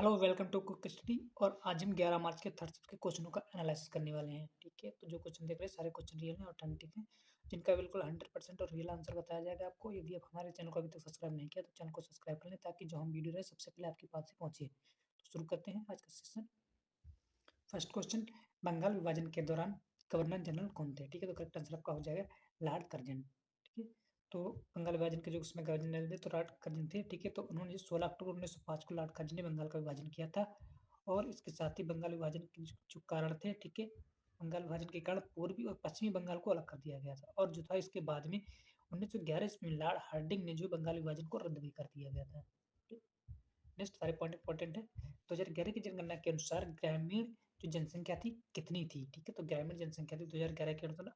Hello welcome to cook study. और आज हम 11 मार्च के थर्ड शिफ्ट के क्वेश्चनों का एनालिसिस करने वाले हैं। ठीक है, तो जो क्वेश्चन देख रहे हैं सारे क्वेश्चन रियल हैं, ऑथेंटिक हैं, जिनका बिल्कुल 100% और रियल आंसर बताया जाएगा आपको। यदि आप हमारे चैनल को अभी तक सब्सक्राइब नहीं किया तो चैनल को सब्सक्राइब कर लें ताकि जो हम वीडियो रहे सबसे पहले आपके पास ही पहुंचे। तो शुरू करते हैं आज का सेशन। फर्स्ट क्वेश्चन, बंगाल विभाजन के दौरान गवर्नर जनरल कौन थे? ठीक है, तो करेक्ट आंसर आपका हो जाएगा लॉर्ड कर्जन। ठीक है, तो बंगाल विभाजन के जो उसमें गवर्नर जनरल थे तो लॉर्ड कर्जन थे। ठीक है, तो उन्होंने 16 अक्टूबर 1905 को लॉर्ड कर्जन ने बंगाल का विभाजन किया था। और इसके साथ ही बंगाल विभाजन के जो कारण थे, ठीक है, बंगाल विभाजन के कारण पूर्वी और पश्चिमी बंगाल को अलग कर दिया गया था। और जो था इसके बाद में 1911 ईस्वी में लॉर्ड हार्डिंग ने जो बंगाल विभाजन को रद्द भी कर दिया गया था। नेक्स्ट सारे पॉइंट इंपॉर्टेंट है। 2011 की जनगणना के अनुसार ग्रामीण जो जनसंख्या थी कितनी थी? ठीक है, तो ग्रामीण जनसंख्या थी 2011 के अनुसार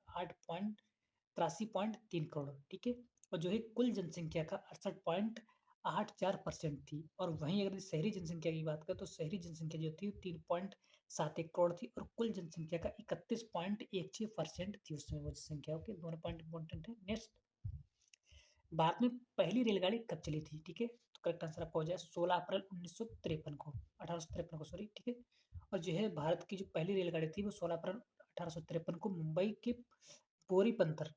83.3 करोड़। ठीक है, और जो है कुल जनसंख्या का 68.84% थी। और वहीं अगर शहरी जनसंख्या की बात करें तो शहरी जनसंख्या जो थी 3.71 करोड़ थी और कुल जनसंख्या का 31.16% थी उसमें वो जनसंख्या। ओके, दोनों पॉइंट इंपॉर्टेंट है। नेक्स्ट, भारत में पहली रेलगाड़ी कब चली थी? ठीक है, तो करेक्ट आंसर आपका हो जाए 16 अप्रैल 1953 को, 1853 को, सॉरी। ठीक है, और जो है भारत की जो पहली रेलगाड़ी थी वो 16 अप्रैल 1853 को मुंबई के बोरीपंथर,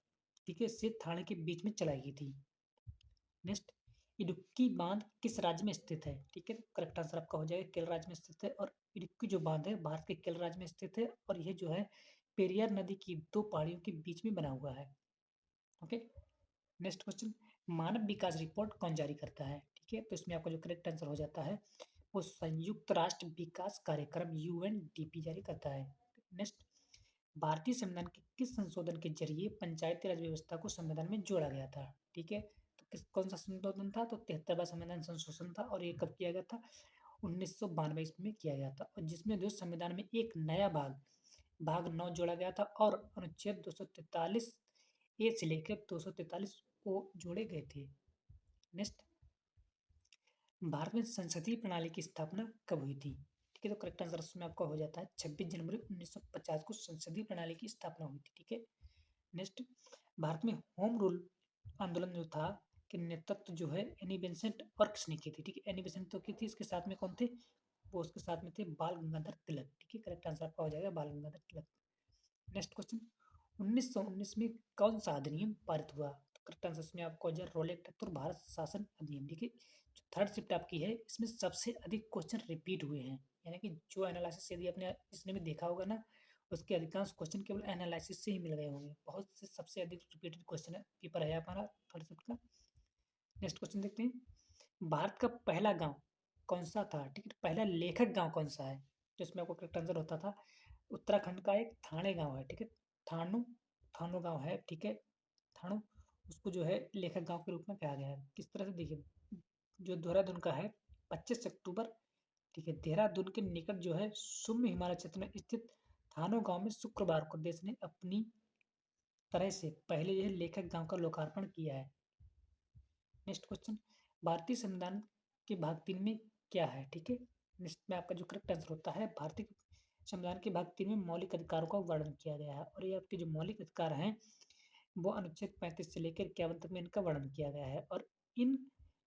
ठीक है, से थाने के बीच में चलाई गई थी। नेक्स्ट, इडुक्की बांध किस राज्य में स्थित है? ठीक है, करेक्ट आंसर आपका हो जाएगा केरल राज्य में स्थित है। और इडुक्की जो बांध है भारत के केरल राज्य में स्थित है और यह जो है पेरियार नदी की दो पहाड़ियों के बीच में बना हुआ है। ओके, नेक्स्ट क्वेश्चन, मानव विकास रिपोर्ट कौन जारी करता है? ठीक है, तो इसमें आपका जो करेक्ट आंसर हो जाता है वो संयुक्त राष्ट्र विकास कार्यक्रम यूएनडीपी जारी करता है। नेक्स्ट, भारतीय संविधान के किस संशोधन के जरिए पंचायती राज व्यवस्था को संविधान में जोड़ा गया था? ठीक है, तो कौन सा संशोधन था? तो 73वां संविधान संशोधन था। और ये कब किया गया था? 1992 ईस्वी में किया गया था। और जिसमें जो संविधान में एक नया भाग 9 जोड़ा गया था और अनुच्छेद 243 ए से लेकर 243 ओ जोड़े गए थे। नेक्स्ट, भारत में संसदीय प्रणाली की स्थापना कब हुई थी? ठीक है, तो करेक्ट आंसर उसमें आपका हो जाता है 26 जनवरी 1950 को संसदीय प्रणाली की स्थापना हुई थी। ठीक है, नेक्स्ट, भारत में होम रूल आंदोलन जो था कि नेतृत्व जो है एनी बेसेंट और किसने की थी? ठीक है, एनी बेसेंट तो की थी, इसके साथ में कौन थे? वो उसके साथ में थे बाल गंगाधर तिलक। ठीक है, करेक्ट आंसर आपका हो जाएगा बाल गंगाधर तिलक। नेक्स्ट क्वेश्चन, 1919 में कौन सा अधिनियम पारित हुआ? तो करेक्ट आंसर इसमें आपको हो जाए रोल एक्ट एक्ट और भारत शासन अधिनियम। देखिए, जो थर्ड शिफ्ट आपकी है इसमें सबसे अधिक क्वेश्चन रिपीट हुए हैं। यानी कि जो एनालिसिस यदि आपने इसने में देखा होगा ना, उसके अधिकांश क्वेश्चन केवल एनालिसिस से ही मिल गए होंगे। बहुत से सबसे अधिक रिपीटेड क्वेश्चन है पेपर है हमारा थर्ड शिफ्ट का। नेक्स्ट क्वेश्चन देखते हैं, भारत का पहला गांव कौन सा था? ठीक है, पहला लेखक गांव कौन सा है? जिसमें आपको करेक्ट आंसर होता था उत्तराखंड का एक थाने गांव है। ठीक है, थानू थानू गांव है। ठीक है, थानू, उसको जो है लेखक गांव के रूप में कहा गया है। किस तरह से देखिए, जो देहरादून का है 25 अक्टूबर, ठीक है, देहरादून के निकट जो है सुम्य हिमालय क्षेत्र में स्थित थानो गांव में शुक्रवार को देश ने अपनी तरह से पहले यह लेखक गांव का लोकार्पण किया है। नेक्स्ट क्वेश्चन, भारतीय संविधान के भाग 3 में क्या है? ठीक है, नेक्स्ट में आपका जो करेक्ट आंसर होता है भारतीय संविधान के भाग 3 में मौलिक अधिकारों का वर्णन किया गया है। और ये आपके जो मौलिक अधिकार हैं वो अनुच्छेद 35 से लेकर 51 तक में इनका वर्णन किया गया है। और इन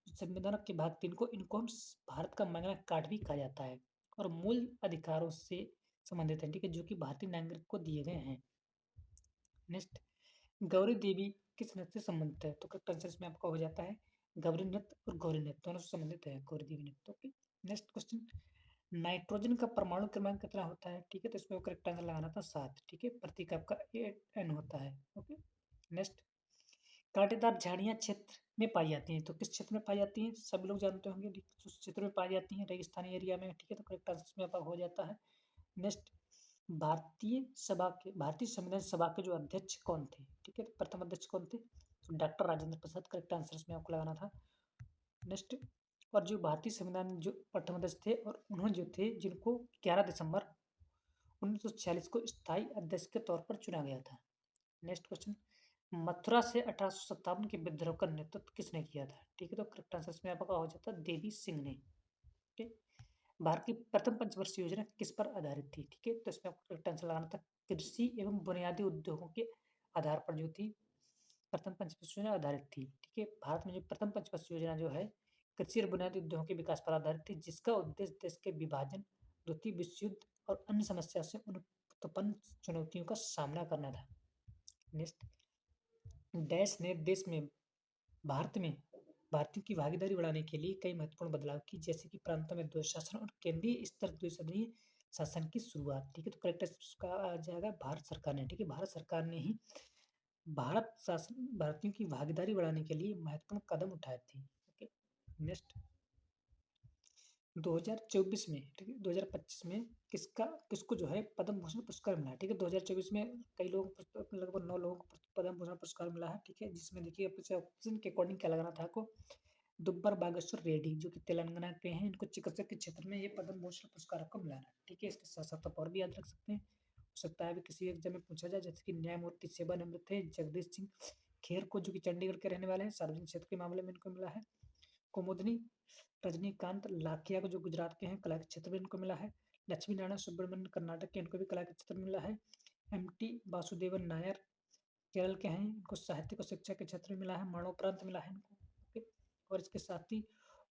संविधान के भाग 3 को इनको हम भारत का मैग्ना कार्टा भी कहा जाता है और मूल अधिकारों से संबंधित है। ठीक है, जो कि भारतीय नागरिक को दिए गए हैं। नेक्स्ट, गौरी देवी किस नृत्य से संबंधित है? तो करेक्ट आंसर इसमें आपका हो जाता है गौरी नृत्य और गौरी नृत्य दोनों से संबंधित है गौरी देवी नृत्य। ओके, नेक्स्ट क्वेश्चन, नाइट्रोजन का परमाणु क्रमांक कितना होता है? ठीक है, तो इसमें करेक्ट आंसर लगाना था 7। ठीक है, प्रतीक आपका एन होता है। ओके, नेक्स्ट, कांटेदार झाड़ियाँ क्षेत्र में पाई जाती हैं, तो किस क्षेत्र में पाई जाती हैं? सभी लोग जानते होंगे उस क्षेत्र में पाई जाती हैं रेगिस्तानी एरिया में। ठीक है, तो करेक्ट आंसर इसमें आपका हो जाता है। नेक्स्ट, भारतीय संविधान सभा के जो अध्यक्ष कौन थे? ठीक है, तो प्रथम अध्यक्ष कौन थे? तो doctor Rajendra Prasad. Correct answer इसमें आपको लगाना था। नेक्स्ट, और जो भारतीय संविधान जो प्रथम अध्यक्ष थे और उन्होंने जो थे जिनको 11 दिसंबर 1946 को स्थायी अध्यक्ष के तौर पर चुना गया था। नेक्स्ट क्वेश्चन, मथुरा से 1857 के विद्रोह का नेतृत्व किसने किया था? ठीक है, तो करेक्ट आंसर इसमें आपका हो जाता है देवी सिंह ने। ठीक है, भारत की प्रथम पंचवर्षीय योजना किस पर आधारित थी? ठीक है, तो इसमें आपको करेक्ट आंसर लगाना था कृषि एवं बुनियादी उद्योगों के आधार पर जो थी प्रथम पंचवर्षीय योजना आधारित थी। ठीक है, भारत में जो प्रथम पंचवर्षीय योजना जो है कृषि और बुनियादी उद्योगों के विकास पर आधारित थी, जिसका उद्देश्य देश के विभाजन, द्वितीय विश्व युद्ध और अन्य समस्या से उत्पन्न चुनौतियों का सामना करना था। नेक्स्ट, डैश ने देश में भारत में भारतीयों की भागीदारी बढ़ाने के लिए कई महत्वपूर्ण बदलाव की, जैसे कि प्रांतों में द्वैध शासन और केंद्रीय स्तर द्विसदनीय शासन की शुरुआत। ठीक है, तो करेक्ट इसका आ जाएगा भारत सरकार ने। ठीक है, भारत सरकार ने ही भारतीयों की भागीदारी बढ़ाने के लिए महत्वपूर्ण कदम उठाए थे। ओके, नेक्स्ट, 2024 में, ठीक है, 2025 में किसको जो है पद्म भूषण पुरस्कार मिला है। ठीक है, 2024 में कई लोगों को, लगभग 9 लोगों को पद्म भूषण पुरस्कार मिला है। ठीक है, जिसमें देखिए ऑप्शन के अकॉर्डिंग क्या लगाना था आपको। दुब्बर बागेश्वर रेड्डी जो कि तेलंगाना के हैं, इनको चिकित्सा के क्षेत्र में ये पद्म भूषण पुरस्कार आपको मिला है। ठीक है, इसके साथ साथ आप और भी याद रख सकते हैं, हो सकता है अभी किसी एग्जाम में पूछा जाए, जैसे कि न्यायमूर्ति सेवानिवृत्त थे जगदीश सिंह खेर को, जो कि चंडीगढ़ के रहने वाले हैं, सार्वजनिक क्षेत्र के मामले में इनको मिला है। कुमुदनी रजनीकांत लाखिया को, जो गुजरात के हैं, कला के क्षेत्र में इनको मिला है। लक्ष्मी नारायण सुब्रमण्यम कर्नाटक के, इनको भी कला के क्षेत्र में मिला है। एमटी वासुदेवन नायर केरल के हैं, इनको साहित्य और शिक्षा के क्षेत्र में मिला है, मरणोपरांत मिला है इनको। ओके, और इसके साथ ही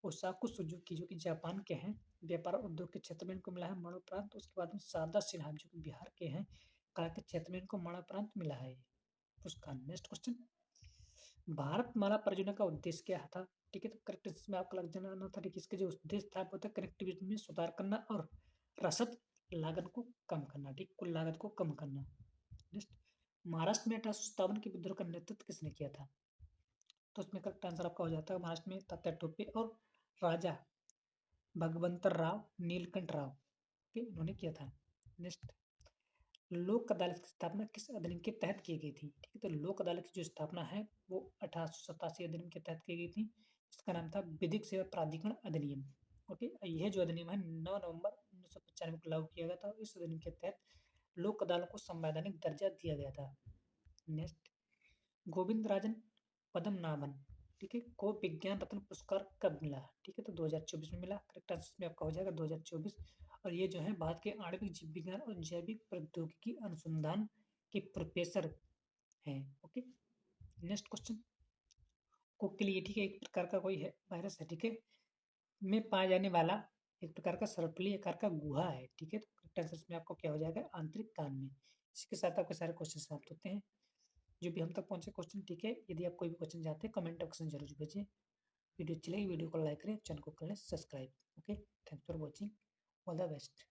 ओसाकू सुजुकी जो कि जापान के हैं, व्यापार और उद्योग के क्षेत्र में इनको मिला है मरणोपरांत। उसके बाद में शारदा सिन्हा जो कि बिहार के हैं, कला के क्षेत्र में इनको मरणोपरांत मिला है पुरस्कार। नेक्स्ट क्वेश्चन, भारतमाला परियोजना का उद्देश्य क्या था। ठीक है, तो करेक्ट इसमें आपको लग जाना था। ठीक है, इसके जो उद्देश्य था वो था कनेक्टिविटी में सुधार करना और रसद लागत को कम करना। ठीक, कुल लागत को कम करना। नेक्स्ट, महाराष्ट्र में 1857 के विद्रोह का नेतृत्व किसने किया था। तो इसमें करेक्ट आंसर आपका हो जाता है महाराष्ट्र में तात्या टोपे और राजा भगवंतर राव नीलकंठ राव, इन्होंने किया था। नेक्स्ट, लोक अदालत की स्थापना किस अधिनियम के तहत की गई थी। ठीक है, तो लोक अदालत की जो स्थापना है वो 1887 अधिनियम के तहत की गई थी। इसका नाम था विधिक सेवा प्राधिकरण अधिनियम। ओके, यह जो अधिनियम है 9 नवंबर 1995 को लागू किया गया था। इस अधिनियम के तहत लोक अदालत को संवैधानिक दर्जा दिया गया था। नेक्स्ट, गोविंद राजन पद्मनाभन, ठीक है, को विज्ञान रत्न पुरस्कार कब मिला। ठीक है, तो 2024 में मिला। करेक्ट आंसर में आपका हो जाएगा 2024। और ये जो है भारत के आणविक जीव विज्ञान और जैविक प्रौद्योगिकी अनुसंधान के प्रोफेसर हैं। ओके, नेक्स्ट क्वेश्चन, कोकिली, ठीक है, एक प्रकार का कोई है वायरस है, ठीक है, में पाया जाने वाला एक प्रकार का सर्पली आकार का गुहा है। ठीक है, तो करेक्ट आंसर में आपको क्या हो जाएगा, आंतरिक कान में। इसके साथ आपके सारे क्वेश्चन समाप्त होते हैं, जो भी हम तक पहुंचे क्वेश्चन। ठीक है, यदि आप कोई भी क्वेश्चन चाहते हैं कमेंट ऑप्शन जरूर भेजिए। वीडियो अच्छी लगी वीडियो को लाइक करें, चैनल को कर लें subscribe. Okay, thanks for watching, all the best.